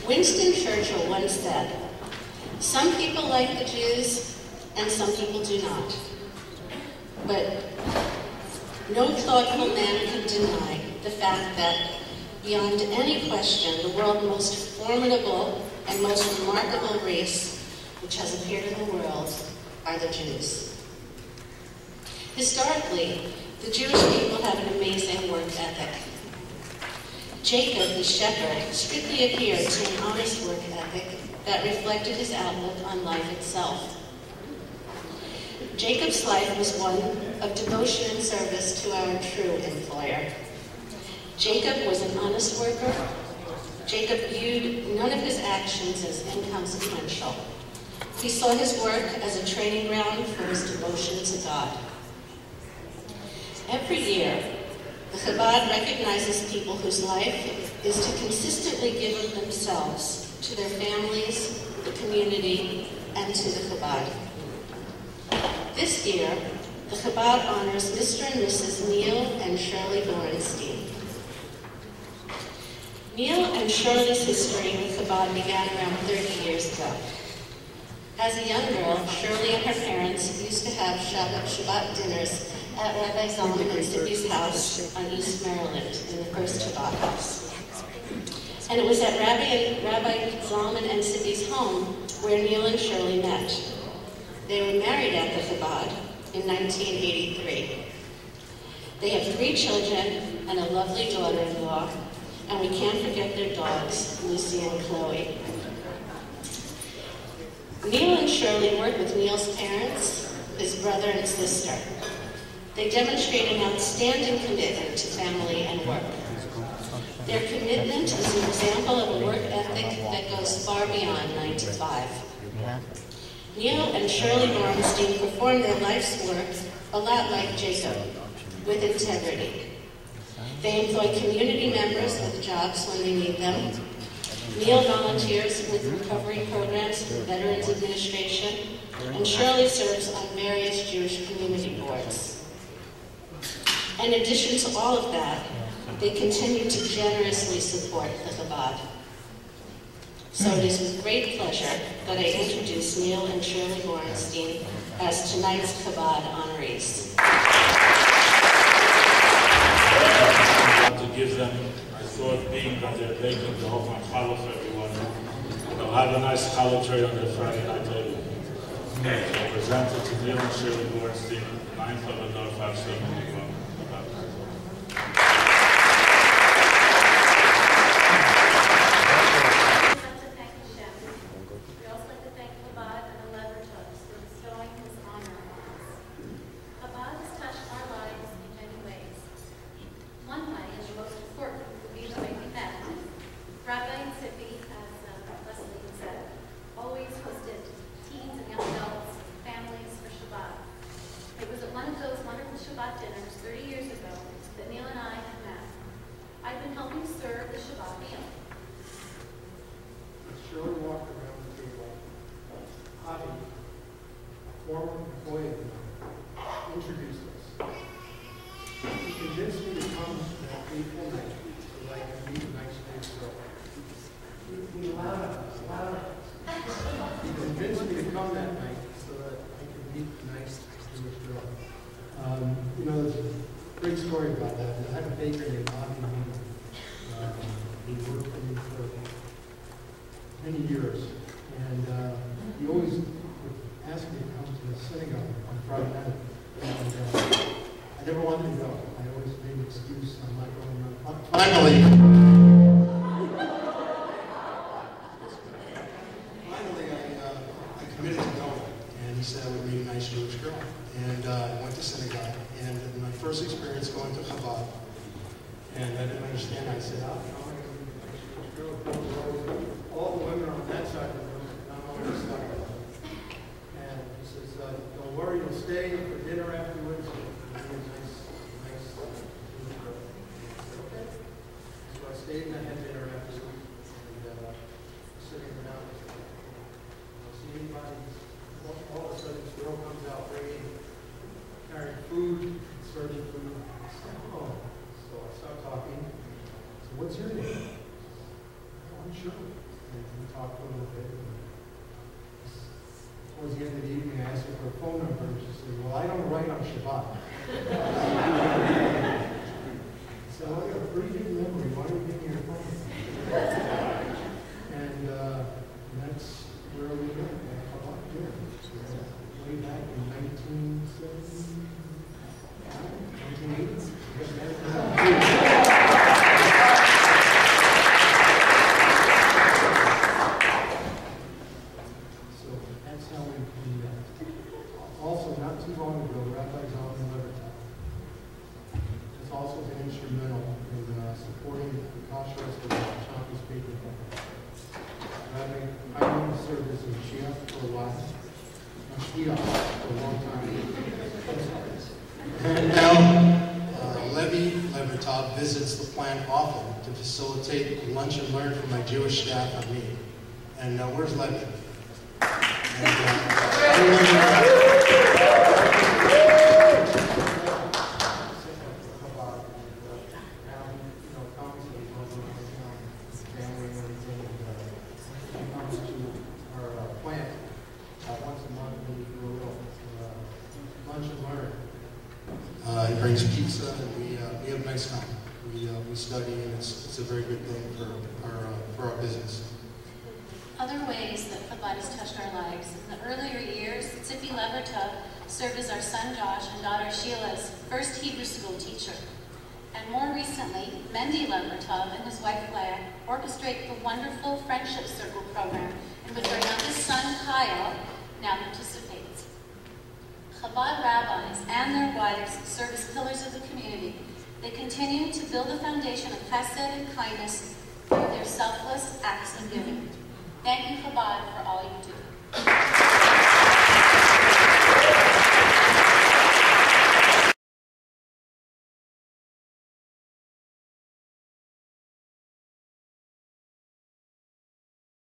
Winston Churchill once said, "Some people like the Jews and some people do not." But no thoughtful man can deny the fact that, beyond any question, the world's most formidable and most remarkable race which has appeared in the world are the Jews. Historically, the Jewish people have an amazing work ethic. Jacob, the shepherd, strictly adhered to an honest work ethic that reflected his outlook on life itself. Jacob's life was one of devotion and service to our true employer. Jacob was an honest worker. Jacob viewed none of his actions as inconsequential. He saw his work as a training ground for his devotion to God. Every year, the Chabad recognizes people whose life is to consistently give of themselves to their families, the community, and to the Chabad. This year, the Chabad honors Mr. and Mrs. Neal and Shirli Borenstein. Neal and Shirli's history with Chabad began around 30 years ago. As a young girl, Shirli and her parents used to have Shabbat dinners at Rabbi Zalman and Sippi's house on East Maryland in the first Chabad house. And it was at Rabbi Zalman and Sippi's home where Neal and Shirli met. They were married at the Chabad in 1983. They have 3 children and a lovely daughter-in-law, and we can't forget their dogs, Lucy and Chloe. Neal and Shirli work with Neal's parents, his brother and sister. They demonstrate an outstanding commitment to family and work. Their commitment is an example of a work ethic that goes far beyond 9 to 5. Neal and Shirli Borenstein perform their life's work a lot like Jacob, with integrity. They employ community members with jobs when they need them. Neal volunteers with recovery programs for Veterans Administration, and Shirli serves on various Jewish community boards. In addition to all of that, they continue to generously support the Chabad. So it is with great pleasure that I introduce Neal and Shirli Borenstein as tonight's Chabad honorees. To give them, I thought, being that they're baking the whole my challah for everyone, they'll have a nice challah tray on their Friday night table. So I presented to Neal and Shirli Borenstein, 9th of Adar 571. What's your name? Oh, I'm Shirli. for a phone number, and she said, well, I don't write on Shabbat. So I got a pretty good memory. Why don't you give me your phone number? And that's where we went. Chabad here. Way back in 1980s. So that's how we met. Also, not too long ago, Rabbi Zalman Levertov has also been instrumental in supporting the kashrus of the Champions Paper Company. Rabbi, I knew the service in Shia for a while. Shia for a long time. And now, Levi Levertov visits the plant often to facilitate lunch and learn from my Jewish staff and me. And where's Levi? And, I remember family and everything. She comes to our plant once a month when we do a little lunch and learn. He brings pizza, and we have nice time. We study, and it's a very good thing for our business. Other ways that Chabad has touched our lives. In the earlier years, Tzipi Levertov served as our son Josh and daughter Sheila's first Hebrew school teacher. And more recently, Mendy Levertov and his wife Claire orchestrate the wonderful Friendship Circle program in which our youngest son Kyle now participates. Chabad rabbis and their wives serve as pillars of the community. They continue to build the foundation of chesed and kindness through their selfless acts of giving. Thank you, Chabad, for